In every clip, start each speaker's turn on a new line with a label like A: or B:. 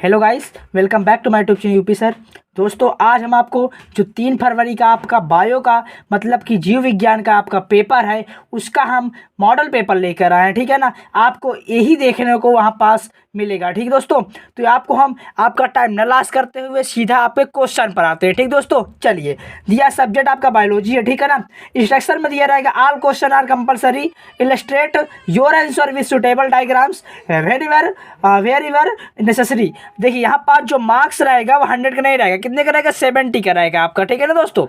A: Hello guys, welcome back to my YouTube channel UP sir. दोस्तों, आज हम आपको जो 3 फरवरी का आपका बायो का मतलब कि जीव विज्ञान का आपका पेपर है उसका हम मॉडल पेपर लेकर आए हैं। ठीक है ना, आपको यही देखने को वहाँ पास मिलेगा। ठीक दोस्तों, तो आपको हम आपका टाइम न लॉस करते हुए सीधा आपके क्वेश्चन पर आते हैं। ठीक दोस्तों, चलिए। दिया सब्जेक्ट आपका बायोलॉजी है। ठीक है ना, इंस्ट्रक्शन में दिया रहेगा all question are compulsory, illustrate your answer with suitable diagrams wherever necessary. देखिए यहाँ पास जो मार्क्स रहेगा वो 100 का नहीं रहेगा, कितने का रहेगा, 70 का रहेगा आपका। ठीक है ना दोस्तों,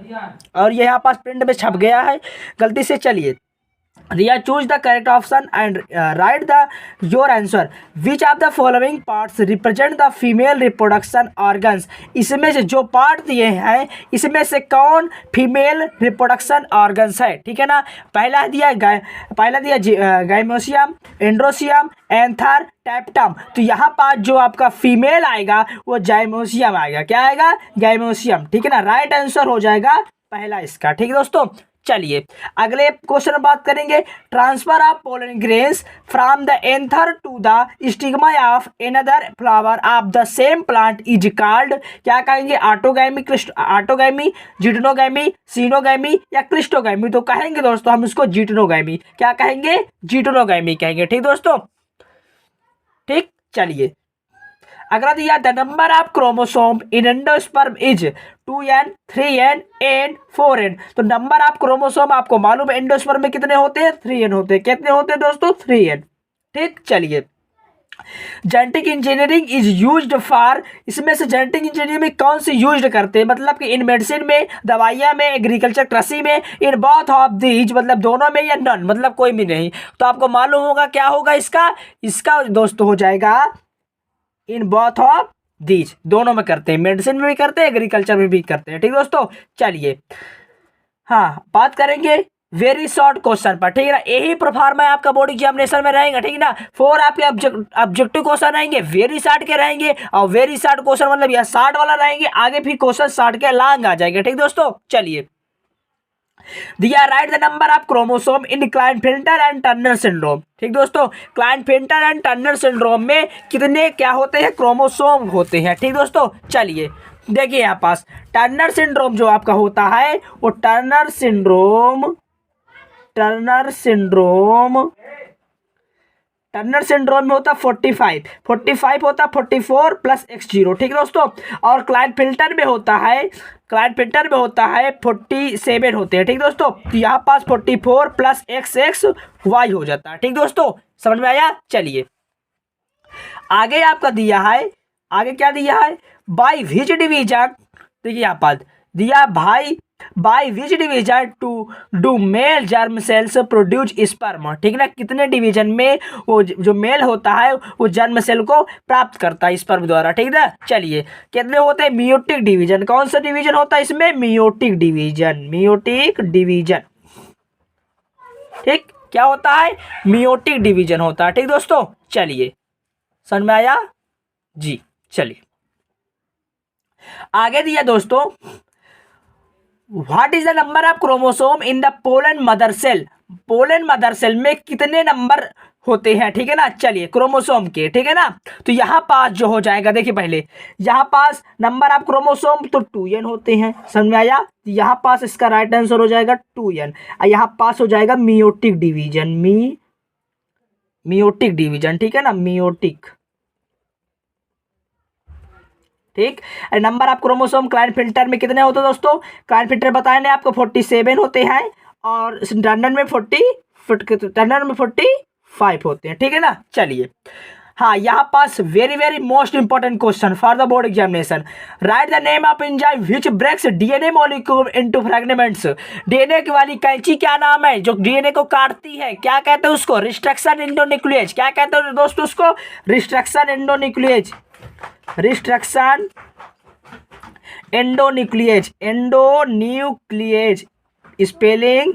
A: और ये यहाँ पास प्रिंट में छप गया है गलती से। चलिए, Riya choose the correct option and write the your answer. Which of the following parts represent the female reproduction organs. इसमें से जो पार्ट दिए हैं इसमें से कौन फीमेल रिप्रोडक्शन ऑर्गन्स है। ठीक है ना, पहला दिया गाइमोसियम, एंड्रोसियम, एंथर, टैप्टम। तो यहाँ पास जो आपका फीमेल आएगा वो जाइमोसियम आएगा। क्या आएगा, गाइमोसियम। ठीक है ना, राइट आंसर हो जाएगा पहला इसका। ठीक है दोस्तों, चलिए अगले क्वेश्चन बात करेंगे। Transfer of pollen grains from the anther to the stigma of another flower of the same plant is called. क्या कहेंगे, ऑटोगैमी, जिटनोगैमी, सीनोगैमी या क्रिस्टोगैमी। तो कहेंगे दोस्तों हम इसको जिटनोगैमी। क्या कहेंगे, जिटनोगैमी कहेंगे। ठीक दोस्तों, ठीक। चलिए अगला दिया the number of chromosome in endosperm is 2n, 3n and 4n। तो नंबर ऑफ क्रोमोसोम आपको मालूम है एंडोस्पर्म में कितने होते हैं, 3n होते हैं। कितने होते हैं दोस्तों, 3n। ठीक, चलिए। Genetic engineering is used for. इसमें से जेनेटिक इंजीनियरिंग में कौन सी यूज्ड करते हैं, मतलब कि इन मेडिसिन में, दवाइयाँ में, एग्रीकल्चर कृषि में, इन बोथ ऑफ दीज मतलब दोनों में, या नन मतलब कोई भी नहीं। तो आपको मालूम होगा क्या होगा इसका दोस्तों हो जाएगा इन बोथ ऑफ दीज। दोनों में करते हैं, मेडिसिन में भी करते हैं, एग्रीकल्चर में भी करते हैं। ठीक दोस्तों, चलिए हाँ बात करेंगे वेरी शॉर्ट क्वेश्चन पर। ठीक है ना, यही प्रोफार्मा आपका बोर्ड एग्जामिनेशन में रहेगा। ठीक है ना, 4 आपके ऑब्जेक्टिव क्वेश्चन रहेंगे, वेरी शॉर्ट के रहेंगे। और वेरी शॉर्ट क्वेश्चन मतलब यह 60 वाला रहेंगे, आगे फिर क्वेश्चन 60 के लॉन्ग आ जाएंगे। ठीक दोस्तों, चलिए। दिया right the number of chromosome in Klinefelter and Turner syndrome. ठीक दोस्तों, क्लाइनफेल्टर एंड टर्नर सिंड्रोम में कितने क्या होते हैं, क्रोमोसोम होते हैं। ठीक दोस्तों, चलिए देखिए यहाँ पास टर्नर सिंड्रोम जो आपका होता है वो टर्नर सिंड्रोम में होता 45 होता 44 प्लस x0। ठीक दोस्तों, और क्लाइनफेल्टर में होता है 47 होते हैं। ठीक दोस्तों, तो यहाँ पास 44 प्लस xy हो जाता है। ठीक दोस्तों, समझ में आया। चलिए आगे आपका दिया है, आगे क्या दिया है, बाय विच डिवीजन। देखिए यहाँ पास दिया भाई by which division to do male germ cells produce sperm. ठीक ना, कितने डिवीजन में वो जो मेल होता है वो जर्म सेल को प्राप्त करता है स्पर्म द्वारा। ठीक ना, चलिए कितने होते हैं, मियोटिक डिवीजन। कौन सा डिवीजन होता है इसमें, मियोटिक डिवीजन। ठीक, क्या होता है, मियोटिक डिवीजन होता है। ठीक दोस्तों, चलिए समझ में आया जी। चलिए आगे दिया दोस्तों, what is the number of chromosome in the pollen mother cell. Pollen mother cell में कितने नंबर होते हैं। ठीक है ना, चलिए क्रोमोसोम के। ठीक है ना, तो यहाँ पास जो हो जाएगा, देखिए पहले यहाँ पास नंबर ऑफ क्रोमोसोम तो 2n होते हैं। समझ में आया, यहाँ पास इसका राइट आंसर हो जाएगा 2n। यहाँ पास हो जाएगा मियोटिक डिवीजन। ठीक है ना, मियोटिक। ठीक, नंबर ऑफ क्रोमोसोम क्लाइनफेल्टर में कितने होते हैं दोस्तों, क्लाइनफेल्टर बताए ने आपको 47 होते हैं और टर्नर में 45 होते हैं। ठीक है ना, चलिए हाँ यहाँ पास very most important question for the board examination. Write the name of enzyme which breaks DNA molecule into fragments. DNA की वाली कैंची क्या नाम है जो डीएनए को काटती है, क्या कहते हैं उसको, रिस्ट्रक्शन एंडोन्यूक्लियेज। क्या कहते हैं दोस्तों उसको, रिस्ट्रक्शन एंडोन्यूक्लियेज स्पेलिंग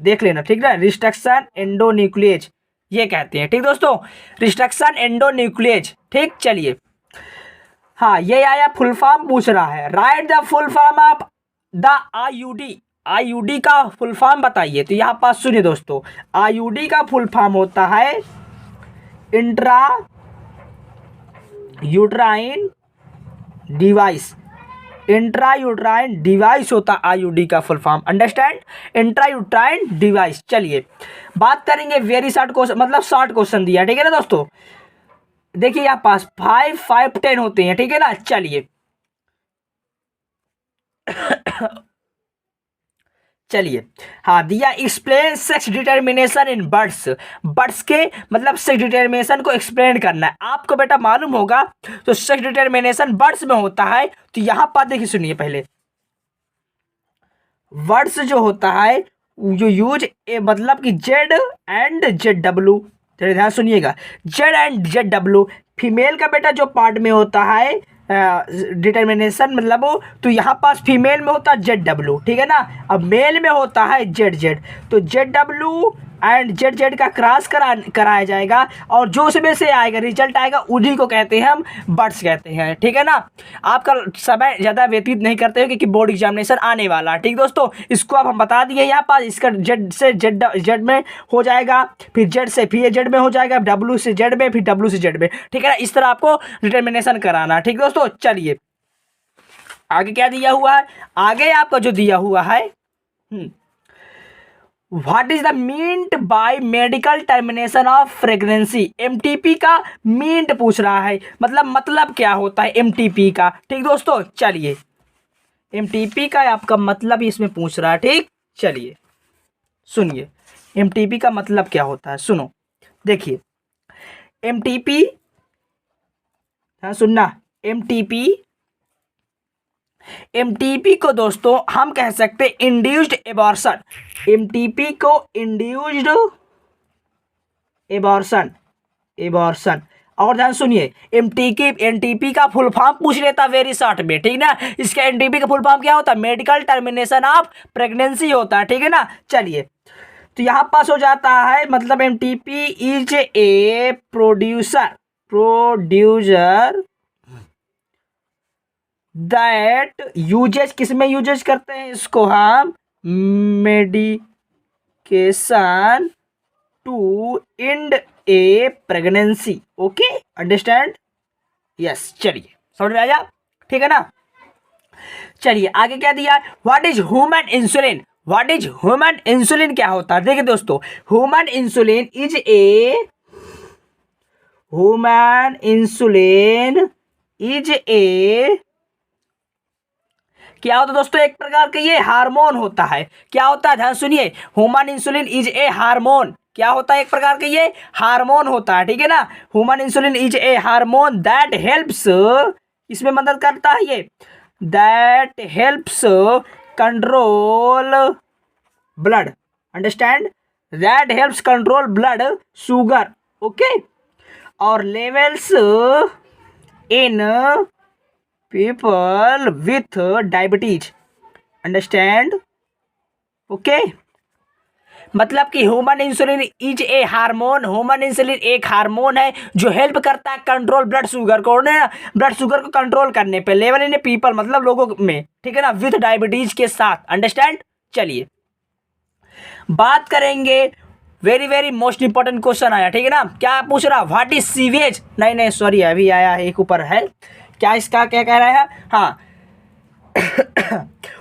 A: देख लेना। ठीक है, रिस्ट्रक्शन एंडोन्यूक्लियेज ये कहते हैं। ठीक दोस्तों, रिस्ट्रक्शन एंडोन्यूक्लियेज। ठीक, चलिए हाँ ये आया फुल फॉर्म पूछ रहा है। Right the full form of the IUD का फुल फॉर्म बताइए। तो यहाँ पास सुनिए दोस्तों, आईयूडी का फुल फॉर्म होता है intra uterine device, intra uterine device होता आईयूडी का full form. Understand, intra uterine device. चलिए बात करेंगे वेरी शॉर्ट क्वेश्चन, मतलब शॉर्ट क्वेश्चन दिया, ठीक है ना दोस्तों। देखिए यहाँ पास 5, 5, 10 होते हैं, ठीक है ना। चलिए चलिए हाँ दिया, explain sex determination in birds. Birds के मतलब सेक्स डिटर्मिनेशन को एक्सप्लेन करना है आपको बेटा, मालूम होगा। तो सेक्स डिटर्मिनेशन बर्ड्स में होता है, तो यहां पर देखिए सुनिए पहले, वर्ड्स जो होता है जो यूज ए मतलब कि जेड एंड जेड डब्ल्यू, ध्यान सुनिएगा, Z and Z W female का बेटा जो पार्ट में होता है डिटर्मिनेशन मतलब वो, तो यहाँ पास फीमेल में होता है जेड डब्ल्यू, ठीक है ना। अब मेल में होता है जेड जेड, तो Z W and Z Z का क्रॉस कराया जाएगा, और जो उसमें से आएगा रिजल्ट आएगा उन्हीं को कहते हैं हम बर्ड्स कहते हैं, ठीक है ना। आपका समय ज़्यादा व्यतीत नहीं करते हो क्योंकि बोर्ड एग्जामिनेशन आने वाला है, ठीक दोस्तों। इसको अब हम बता दिए यहाँ पास, इसका जेड से जेड जेड में हो जाएगा, फिर जेड से फिर जेड में हो जाएगा, डब्ल्यू से जेड में, फिर डब्ल्यू से जेड में, ठीक है ना। इस तरह आपको डिटर्मिनेशन कराना, ठीक दोस्तों। चलिए आगे क्या दिया हुआ है, आगे आपका जो दिया हुआ है what is the meant by medical termination of pregnancy. MTP का मीन्ड पूछ रहा है, मतलब क्या होता है एमटीपी का, ठीक दोस्तों। चलिए एमटीपी का आपका मतलब इसमें पूछ रहा है, ठीक। चलिए सुनिए एमटीपी का मतलब क्या होता है, सुनो। देखिए एमटीपी, हाँ सुनना, एमटीपी को दोस्तों हम कह सकते हैं इंड्यूस्ड एबॉर्शन। एमटीपी को इंड्यूस्ड एबॉर्शन। और ध्यान सुनिए, एनटीपी का फुल फॉर्म पूछ लेता वेरी शॉर्ट में, ठीक ना। इसका एनटीपी का फुल फॉर्म क्या होता है, मेडिकल टर्मिनेशन ऑफ प्रेगनेंसी होता है, ठीक है ना। चलिए तो यहाँ पास हो जाता है, मतलब MTP is a producer that uses, किसमें यूजेज करते हैं इसको हम, medication to end a pregnancy. Okay understand, yes. चलिए समझ में आया, ठीक है ना। चलिए आगे क्या दिया, what is human insulin. What is human insulin क्या होता है, देखिए दोस्तों, ह्यूमन इंसुलिन इज ए क्या होता है दोस्तों, एक प्रकार का ये हार्मोन होता है। क्या होता है, ध्यान सुनिए, human insulin is a hormone, क्या होता है, एक प्रकार का ये हार्मोन होता है, ठीक है ना। Human insulin is a hormone that helps, इसमें मदद करता है ये, that helps control blood, understand, that helps control blood sugar, okay, और levels in people with diabetes, understand, okay. मतलब कि human insulin is a hormone, human insulin एक hormone है जो हेल्प करता है कंट्रोल ब्लड शुगर को, ब्लड शुगर को कंट्रोल करने पे, लेवल इन पीपल मतलब लोगों में, ठीक है ना, विथ डायबिटीज के साथ, अंडरस्टैंड। चलिए बात करेंगे, very very most important question आया, ठीक है ना। क्या पूछ रहा, व्हाट इज सीवेज, नहीं सॉरी अभी आया है एक ऊपर है, क्या इसका क्या कह रहा है, हाँ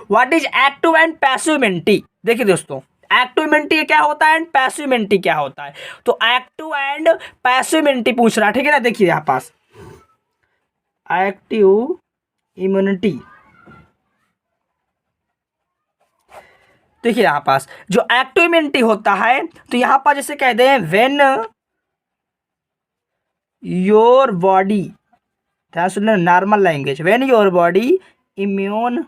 A: what is active and passive immunity. देखिए दोस्तों एक्टिव इम्यूनिटी क्या होता है एंड पैसिव इम्यूनिटी क्या होता है, तो एक्टिव एंड पैसिव इम्यूनिटी पूछ रहा है, ठीक है ना। देखिए यहाँ पास एक्टिव इम्यूनिटी, देखिए यहाँ पास जो एक्टिव इम्यूनिटी होता है, तो यहाँ पर जैसे कह दें व्हेन योर बॉडी, ध्यान सुनना normal language, when your body immune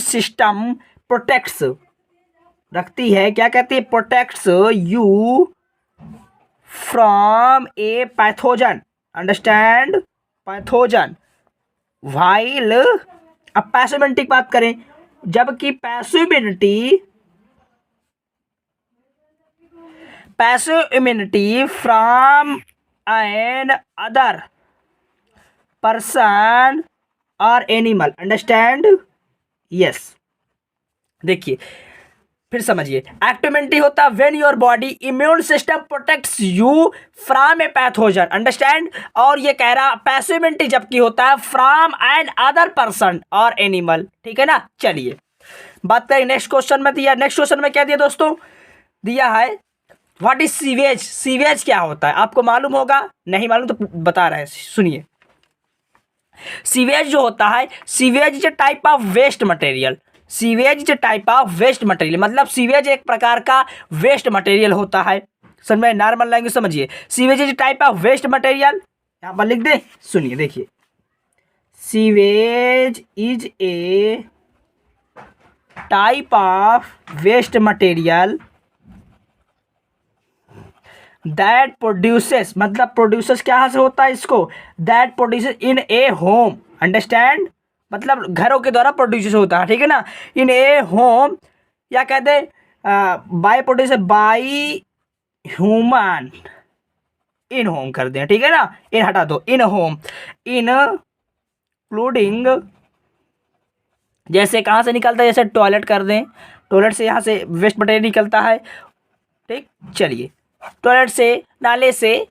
A: system protects रखती है, क्या कहती है, protects you from a pathogen, understand, pathogen, while. अब पैसिव इम्यूनिटी की बात करें, जबकि passive immunity from an other person और एनिमल, अंडरस्टैंड, यस। देखिए फिर समझिए, एक्टिविटी होता है when your body immune system protects you from a pathogen, understand. और ये कह रहा पैसिविटी जबकि होता है फ्रॉम एन अदर पर्सन और एनिमल, ठीक है ना। चलिए बात करें नेक्स्ट क्वेश्चन में दिया, नेक्स्ट क्वेश्चन में क्या दिया दोस्तों, दिया है व्हाट इज सीवेज। सीवेज क्या होता है आपको मालूम होगा, नहीं मालूम तो बता रहे हैं, सुनिए। सीवेज जो होता है, sewage is a type of waste material. Sewage is a type of waste material, मतलब सीवेज एक प्रकार का वेस्ट मटेरियल होता है। समझ में, नॉर्मल लैंग्वेज समझिए। Sewage is a type of waste material, यहाँ पर लिख दे, सुनिए देखिए। Sewage is a type of waste material that produces, मतलब प्रोड्यूसेस क्या से होता है इसको, that produces in a home, understand, मतलब घरों के द्वारा प्रोड्यूस होता है, ठीक है ना। इन ए होम, या कहते by produce by human, in home कर दें, ठीक है ना, इन हटा दो, इन होम, इंक्लूडिंग, जैसे कहाँ से निकलता है, जैसे टॉयलेट कर दें, टॉयलेट से यहाँ से वेस्ट मटेरियल निकलता है, ठीक। चलिए टॉयलेट से, नाले से,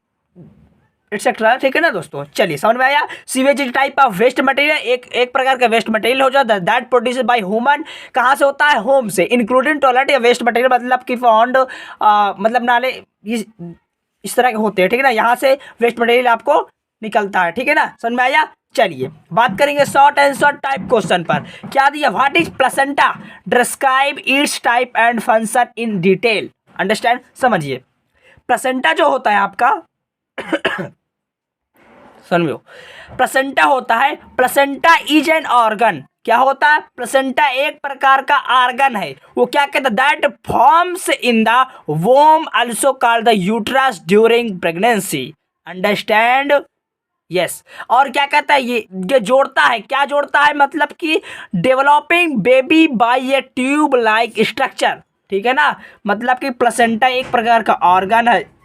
A: एक्सेट्रा, ठीक है ना दोस्तों। चलिए समझ में आया। Sewage is type of waste material, एक प्रकार का वेस्ट मटेरियल हो जाता है दैट प्रोड्यूस बाय ह्यूमन, कहाँ से होता है, होम से, इंक्लूडिंग टॉयलेट या वेस्ट मटेरियल, मतलब कि फाउंड, मतलब नाले इस तरह के होते हैं, ठीक है ना, यहाँ से वेस्ट मटेरियल आपको निकलता है, ठीक है ना, समझ में आया। चलिए बात करेंगे शॉर्ट आंसर टाइप क्वेश्चन पर। क्या दिया, what is placenta, describe it's type and function in detail, understand. समझिए, प्लेसेंटा जो होता है आपका समझो, प्लेसेंटा होता है, प्लेसेंटा इज एन ऑर्गन, क्या होता है, प्लेसेंटा एक प्रकार का ऑर्गन है, वो क्या कहता है, that forms in the वोम also called the uterus during pregnancy, understand, yes. और क्या कहता है, ये जोड़ता है, क्या जोड़ता है, मतलब कि developing baby by a tube like structure, ठीक है ना, मतलब कि प्लेसेंटा एक प्रकार का ऑर्गन है,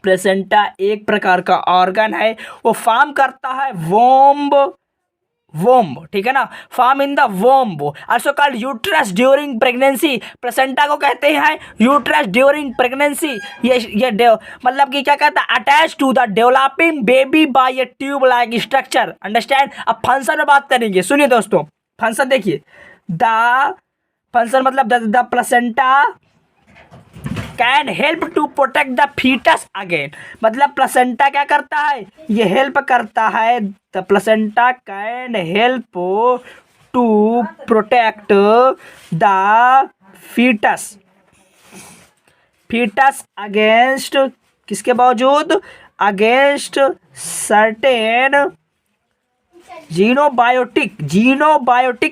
A: प्लेसेंटा एक प्रकार का ऑर्गन है, वो फॉर्म करता है वोम्ब, ठीक है ना, form in the womb also called uterus during pregnancy. Placenta को कहते हैं यूट्रस ड्यूरिंग प्रेगनेंसी, ये मतलब कि क्या कहता है, attach to the developing baby by a tube like structure, understand. अब फंक्शन में बात करेंगे, सुनिए दोस्तों, फंक्शन देखिए, द फंक्शन मतलब the placenta can help to protect the foetus again, मतलब प्लेसेंटा क्या करता है, ये हेल्प करता है, the placenta can help to protect the foetus against, किसके बावजूद, अगेंस्ट सर्टेन जीनोबायोटिक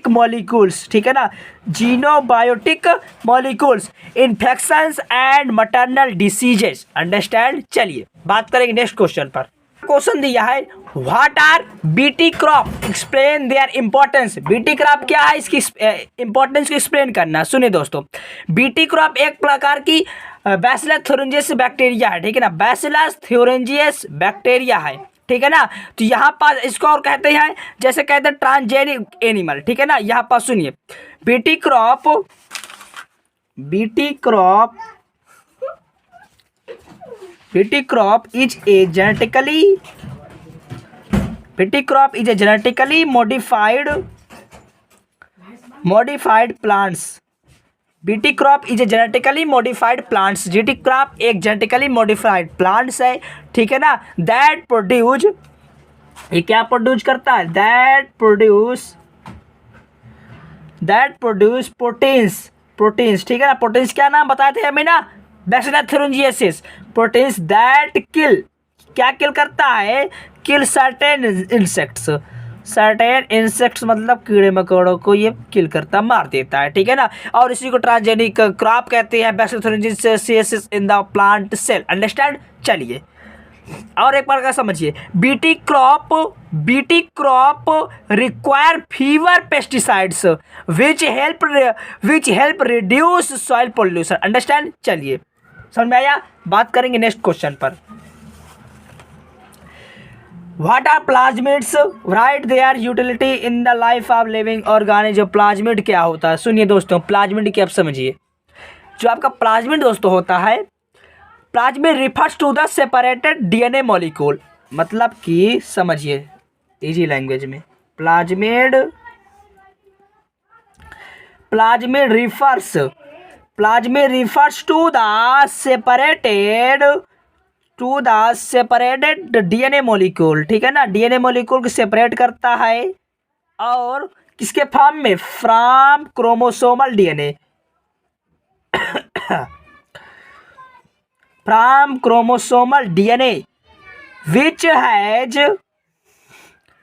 A: मॉलिक्यूल्स, ठीक है ना, xenobiotic molecules, infections and maternal diseases, understand. चलिए बात करेंगे नेक्स्ट क्वेश्चन पर। क्वेश्चन दिया है what are BT crop, explain their importance. BT crop क्या है, इसकी इंपॉर्टेंस को एक्सप्लेन करना। सुनिए दोस्तों, बीटी क्रॉप एक प्रकार की बैसिलस थ्यूरेंजियस बैक्टीरिया है, ठीक है ना, बैसिलस थ्यूरेंजियस बैक्टीरिया है, ठीक है ना। तो यहाँ पर इसको और कहते हैं, जैसे कहते हैं ट्रांसजेनिक एनिमल, ठीक है ना। यहाँ पर सुनिए, BT crop is a genetically modified plants. BT crop is a genetically modified plants, GT crop एक जेनेटिकली मॉडिफाइड प्लांट्स है, ठीक है ना। दैट प्रोड्यूस, ये क्या प्रोड्यूस करता है, दैट प्रोड्यूस प्रोटीन्स, ठीक है ना। प्रोटीन्स क्या नाम बताए थे हमें ना, बैसिलस थ्यूरेंजियस, प्रोटीन्स दैट किल, क्या किल करता है, किल सर्टेन इंसेक्ट्स, मतलब कीड़े मकोड़ों को ये किल करता, मार देता है, ठीक है ना। और इसी को ट्रांसजेनिक क्रॉप कहते हैं, bacillus thuringiensis in the plant cell, understand. चलिए और एक बार का समझिए, BT crop require fewer pesticides which help reduce soil pollution, understand. चलिए समझ में आया। बात करेंगे नेक्स्ट क्वेश्चन पर। What are plasmids, write their utility in the life of living organism. Plasmid क्या होता है, सुनिए दोस्तों, प्लाज्मिड की आप समझिए। जो आपका प्लाज्मिड दोस्तों होता है, plasmid refers to the separated DNA molecule, मतलब कि समझिए इजी लैंग्वेज में, plasmid refers to the separated DNA molecule, ठीक है ना, डीएनए मॉलिक्यूल को सेपरेट करता है और किसके फॉर्म में, from chromosomal DNA, from chromosomal DNA which has,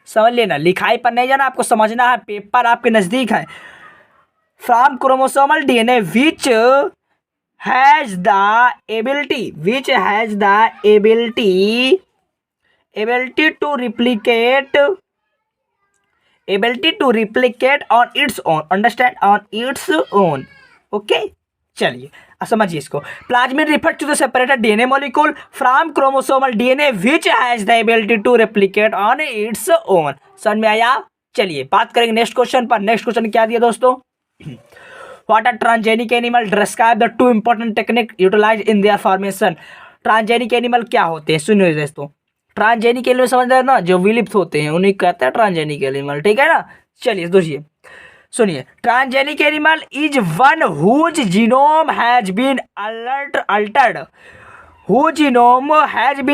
A: समझ लेना, लिखाई पर नहीं जाना, आपको समझना है, पेपर आपके नजदीक है। From chromosomal DNA which has the ability to replicate on its own, understand, on its own, okay। चलिए अब समझिए इसको। Plasmid refers to the separated DNA molecule from chromosomal DNA which has the ability to replicate on its own. समझ में आया? चलिए बात करेंगे नेक्स्ट क्वेश्चन पर। नेक्स्ट क्वेश्चन क्या दिया दोस्तों, What are transgenic animal? Describe the two important technique utilized in their formation. Transgenic animal क्या होते हैं, सुनिए दोस्तों। ट्रांसजेनिक एनिमल समझ रहे हैं ना, जो विलुप्त होते हैं उन्हें कहते हैं ट्रांसजेनिक एनिमल, ठीक है ना। चलिए दोस्तों सुनिए, transgenic animal is one whose genome has been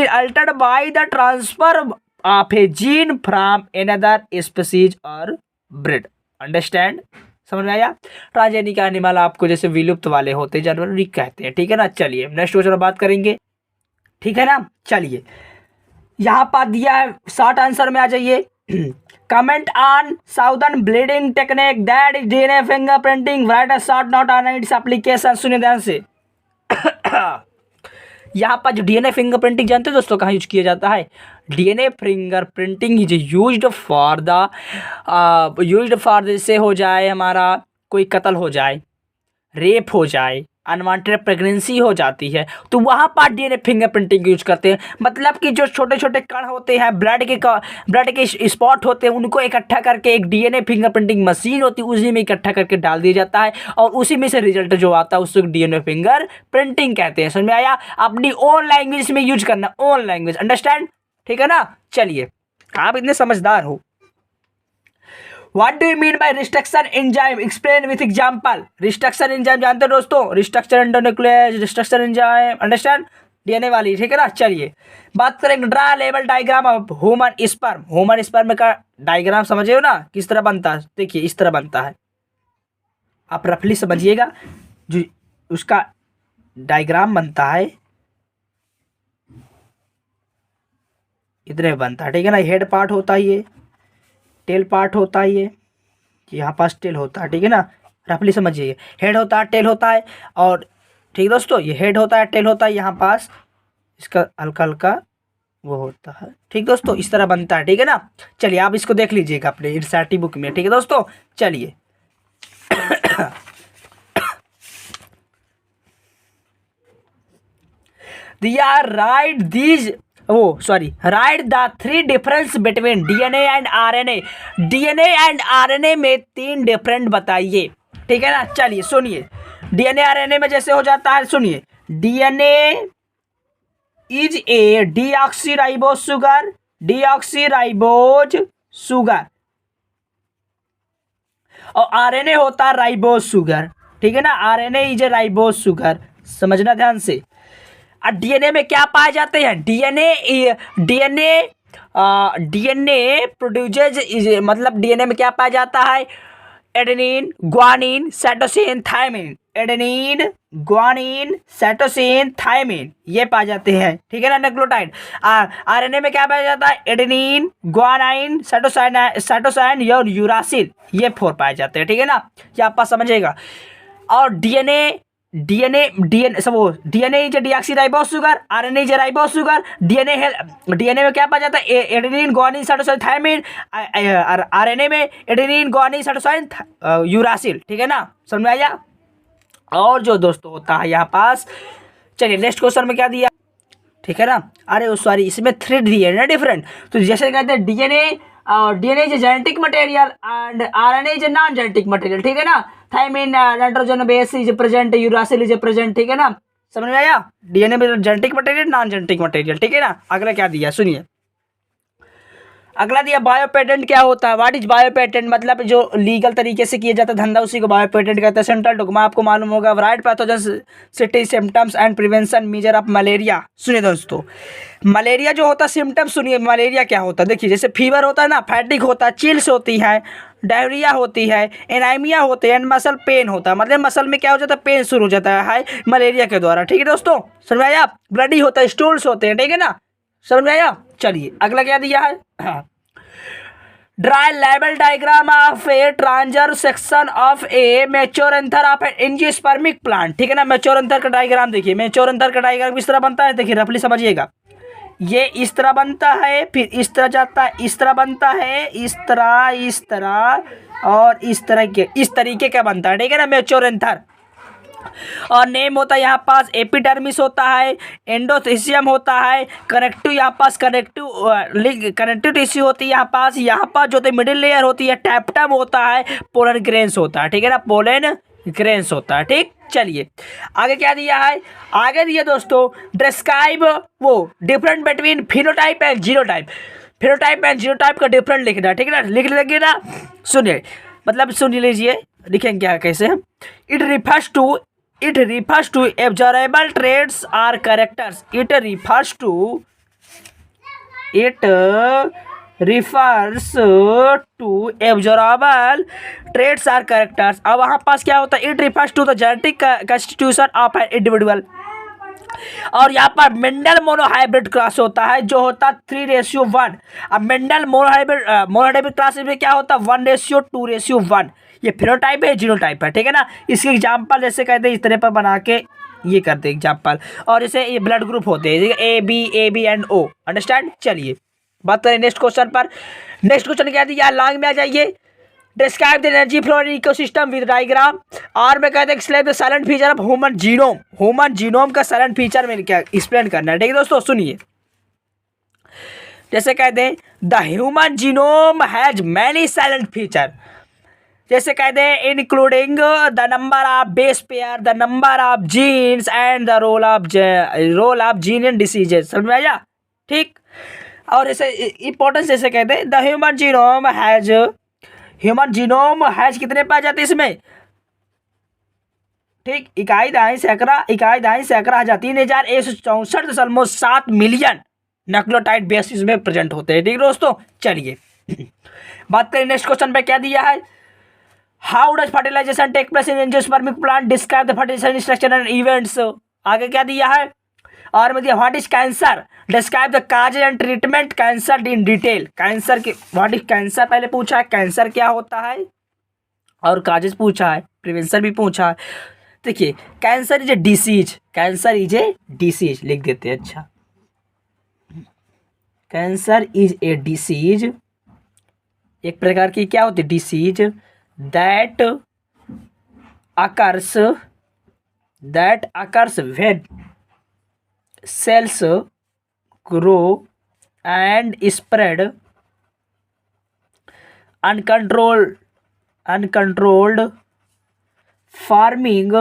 A: altered by the transfer of a gene from another species or breed, understand, समझ में आया। ट्रांसजेनिक एनिमल आपको जैसे विलुप्त वाले होते हैं जानवर कहते हैं, ठीक है ना। चलिए नेक्स्ट क्वेश्चन बात करेंगे, ठीक है ना। चलिए यहाँ पर दिया है, शॉर्ट आंसर में आ जाइए। Comment on southern bleeding technique that is DNA fingerprinting, right a short note on its application. सुनिए ध्यान से। यहाँ पर जो डीएनए फिंगरप्रिंटिंग जानते हैं दोस्तों कहाँ यूज किया जाता है, DNA fingerprinting is used for जैसे हो जाए हमारा कोई कत्ल हो जाए, रेप हो जाए, अनवांटेड प्रेगनेंसी हो जाती है, तो वहाँ पर डीएनए फिंगरप्रिंटिंग यूज करते हैं। मतलब कि जो छोटे छोटे कण होते हैं, ब्लड के स्पॉट होते हैं, उनको इकट्ठा करके एक डीएनए फिंगरप्रिंटिंग मशीन होती है, उसी में इकट्ठा करके डाल दिया जाता है और उसी में से रिजल्ट जो आता है उसको डीएनए फिंगर प्रिंटिंग कहते हैं। समझ में आया? अपनी ओन लैंग्वेज में यूज करना, ओन लैंग्वेज, अंडरस्टैंड, ठीक है ना। चलिए आप इतने समझदार हो। What do you mean by restriction enzyme? Explain with example. Restriction enzyme जानते हो दोस्तों, restriction endonuclease, restriction enzyme, understand, DNA वाली, ठीक है ना। चलिए बात करेंगे draw level diagram of human sperm. Human sperm का डायग्राम समझे हो ना, किस तरह बनता है, देखिए इस तरह बनता है, आप रफली समझिएगा। जो उसका डायग्राम बनता है इतने बनता है, ठीक है ना। हेड पार्ट होता है, ये टेल पार्ट होता है, ये यहाँ पास टेल होता है, ठीक है ना। रफली समझिए, हेड होता है, टेल होता है, और ठीक दोस्तों ये हेड होता है, टेल होता है, यहाँ पास इसका हल्का हल्का वो होता है, ठीक दोस्तों, इस तरह बनता है, ठीक है ना। चलिए आप इसको देख लीजिएगा अपने एनसीईआरटी बुक में, ठीक है दोस्तों। चलिए दिया right these right the three difference between DNA and RNA. DNA and RNA में तीन डिफरेंट बताइए, ठीक है ना। चलिए सुनिए, डीएनए आरएनए में जैसे हो जाता है, सुनिए, DNA is a deoxyribose sugar और आरएनए होता है राइबोज शुगर, ठीक है ना। RNA is a ribose sugar, समझना ध्यान से। और डीएनए में क्या पाए जाते हैं, डीएनए प्रोड्यूसेज, मतलब डीएनए में क्या पाया जाता है, adenine, guanine, cytosine, thymine, adenine, guanine, cytosine, thymine, ये पाए जाते हैं, ठीक है ना। न्यूक्लियोटाइड। आरएनए में क्या पाया जाता है, एडेनिन, ग्वानाइन, साइटोसाइन और यूरासिल, ये 4 पाए जाते हैं, ठीक है ना। ये आप समझिएगा। और DNA is deoxyribose sugar, RNA is ribose sugar. DNA में क्या पाया जाता है, adenine, guanine, cytosine, thymine, RNA में एडेनिन, ग्वानिन, साइटोसिन, यूरासिल, ठीक है ना। समझ में आया? और जो दोस्तों होता है यहाँ पास, चलिए नेक्स्ट क्वेश्चन में क्या दिया, ठीक है ना। अरे वो सॉरी, इसमें थ्रेड दिए है ना डिफरेंट। तो जैसे कहते हैं डीएनए, और DNA is genetic material and RNA is non genetic material, ठीक है ना। Thymine, nitrogen base is present, uracil is present, ठीक है ना। समझ में आया? डीएनए में genetic material, non genetic material, ठीक है ना। अगला क्या दिया सुनिए, अगला दिया बायो पेटेंट क्या होता है। व्हाट इज बायो पेटेंट, मतलब जो लीगल तरीके से किया जाता है धंधा, उसी को बायो पेटेंट कहते हैं। सेंट्रल डोग्मा आपको मालूम होगा, write pathogen site symptoms and prevention measure of malaria. सुनिए दोस्तों, मलेरिया जो होता है सिम्टम, सुनिए मलेरिया क्या होता है। देखिए जैसे फीवर होता है ना, फैटिक होता है, चिल्स होती है, डायरिया होती है, एनाइमिया होते हैं, मसल पेन होता है, मतलब मसल में क्या हो जाता है, पेन शुरू हो जाता है मलेरिया के द्वारा, ठीक है दोस्तों। समझ में आया? ब्लडी होता है, स्टूल्स होते हैं, ठीक है ना। समझ में आया? चलिए अगला क्या दिया है, ड्राई लेवल diagram of a transverse section of a mature anther of angiospermic plant, ठीक है ना। मैच्योर एंथर का डायग्राम देखिए, मैच्योर एंथर का डायग्राम इस तरह बनता है, देखिए रफली समझिएगा। ये इस तरह बनता है, फिर इस तरह जाता है, इस तरह बनता है, इस तरह और इस तरीके का बनता है, ठीक है ना, मैच्योर एंथर। और नेम होता है यहाँ पास एपिडर्मिस होता है, एंडोथेसियम होता है, कनेक्टिव यहाँ पास कनेक्टिव टिश्यू होती है यहाँ पास जो होती है मिडिल लेयर होती है, टैप्टम होता है, पोलन ग्रेन्स होता है, ठीक है ना, पोलन ग्रेन्स होता है, ठीक। चलिए आगे क्या दिया है, आगे दिया दोस्तों डिस्क्राइब वो different between phenotype and genotype. Phenotype and genotype का डिफरेंट लिखना, ठीक है ना, लिख लेंगे ना। सुनिए, मतलब सुन लीजिए, लिखेंगे क्या कैसे हम, it refers to observable traits or characters. It refers to observable traits or characters। अब वहाँ पास क्या होता है, it refers to the genetic constitution of an individual। और यहाँ पर मेंडल मोनोहाइब्रिड क्रॉस होता है जो होता है 3:1। अब मेंडल मोनोहाइब्रिड क्रॉस में क्या होता है 1:2:1। ये फिनोटाइप है, जीनोटाइप है, ठीक है ना। इसके एग्जाम्पल जैसे कहते हैं इस तरह पर बना के ये करते हैं एग्जाम्पल। और जैसे ये ब्लड ग्रुप होते हैं A B and O, understand. चलिए बात करें नेक्स्ट क्वेश्चन पर। नेक्स्ट क्वेश्चन क्या दिया, लॉन्ग में आ जाइए। Describe the energy flow in ecosystem with diagram. और में कहते हैं explain the silent feature of human genome. Human genome का साइलेंट फीचर में क्या एक्सप्लेन करना है, ठीक है दोस्तों। सुनिए, जैसे कहते हैं the human genome has many silent feature. जैसे कहते हैं including the number of base pair, the number of genes and the role of gene in diseases. समझ में आया, ठीक। और जैसे इंपॉर्टेंस जैसे कहते हैं द ह्यूमन जीनोम हैज कितने पाए जाते हैं इसमें, ठीक, इकाई दाई सैकड़ा हजार 3164.7 मिलियन न्यूक्लियोटाइड बेस इसमें प्रेजेंट होते हैं, ठीक दोस्तों। चलिए बात करें नेक्स्ट क्वेश्चन पे क्या दिया है, how does fertilisation take place in angiospermic plant, describe the fertilisation structure and events. आगे क्या दिया है, और में दिया what is cancer, describe the cause and treatment cancer in detail. Cancer के व्हाट इज कैंसर पहले पूछा है, कैंसर क्या होता है, और काजेज पूछा है, प्रिवेंशन भी पूछा है। देखिए कैंसर इज ए डिसीज, लिख देते हैं। अच्छा, कैंसर इज ए डिसीज, एक प्रकार की क्या होती है disease, that occurs when cells grow and spread uncontrolled forming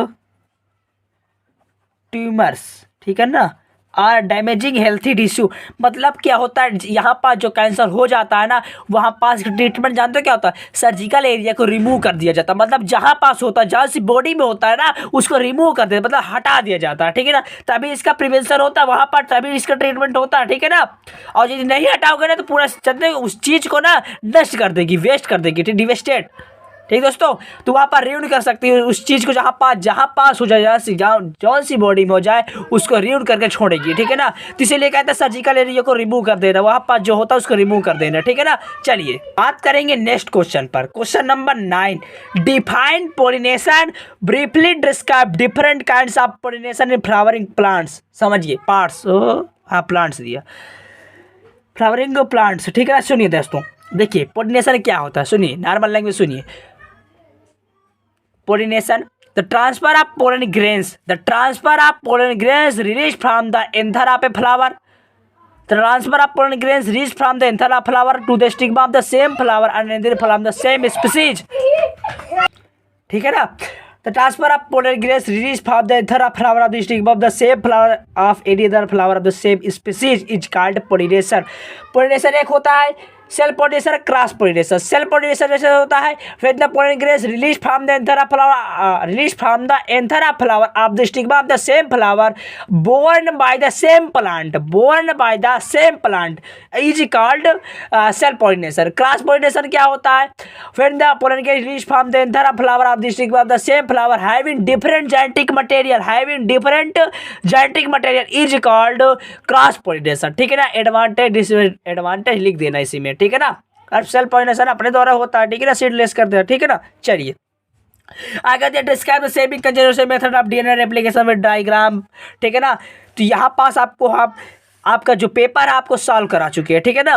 A: tumors, ठीक है ना, आर डैमेजिंग हेल्थी टिश्यू। मतलब क्या होता है, यहाँ पास जो कैंसर हो जाता है ना, वहाँ पास ट्रीटमेंट जानते हो क्या होता है, सर्जिकल एरिया को रिमूव कर दिया जाता है। मतलब जहाँ पास होता है, जहाँ सी बॉडी में होता है ना, उसको रिमूव कर दिया, मतलब हटा दिया जाता है, ठीक है ना। तभी इसका प्रिवेंशन होता है वहाँ पर, तभी इसका ट्रीटमेंट होता है, ठीक है ना। और यदि नहीं हटाओगे ना तो पूरा चलते उस चीज़ को ना नष्ट कर देगी, वेस्ट कर देगी, ठीक, डिवेस्टेड, ठीक दोस्तों। तो वहाँ पर रियून कर सकती है उस चीज़ को, जहाँ पास हो जाए, जौन सी बॉडी में हो जाए उसको रियून करके छोड़ेगी, ठीक है ना। तो इसीलिए कहते हैं सर्जिकल एरिया को रिमूव कर देना, वहाँ पास जो होता है उसको रिमूव कर देना, ठीक है ना। चलिए बात करेंगे नेक्स्ट क्वेश्चन पर। Question number 9, define pollination, briefly describe different kinds of pollination in flowering plants. समझिए पार्ट्स, हाँ प्लांट्स दिया, फ्लावरिंग प्लांट्स, ठीक है ना। सुनिए दोस्तों, देखिए पोलिनेशन क्या होता है, सुनिए नॉर्मल लैंग्वेज सुनिए। Pollination, the the transfer of pollen grains release from the anther of a flower, transfer of pollen grains release from the anther of flower to the stigma of the same flower and from the same species, ठीक है ना। The transfer of pollen grains released from the anther of flower of the stigma of the same flower of any other flower of the same species is called pollination. Pollination एक होता है self pollination, cross pollination. Self pollination जैसे होता है when the pollen grains release from the anther of flower of the stigma of the same flower borne by the same plant is called self pollination. Cross pollination क्या होता है when the pollen grains release from the anther of flower of the stigma of the same flower having different genetic material is called cross pollination, ठीक है ना। Advantage disadvantage लिख देना इसी में, ठीक है ना। और सेल्फ पोलिनेशन अपने द्वारा होता है, ठीक है ना, सीडलेस करते हैं, ठीक है ना। चलिए आगे describe the seeming conservation method of DNA replication with diagram, ठीक है ना। तो यहाँ पास आपको आपका जो पेपर है आपको सॉल्व करा चुके हैं, ठीक है ना।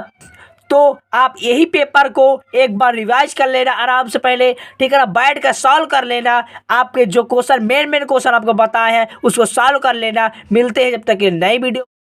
A: तो आप यही पेपर को एक बार रिवाइज कर लेना आराम से पहले, ठीक है ना। बैठ कर सॉल्व कर लेना, आपके जो क्वेश्चन मेन क्वेश्चन आपको बताए हैं उसको सॉल्व कर लेना। मिलते हैं जब तक ये नई वीडियो।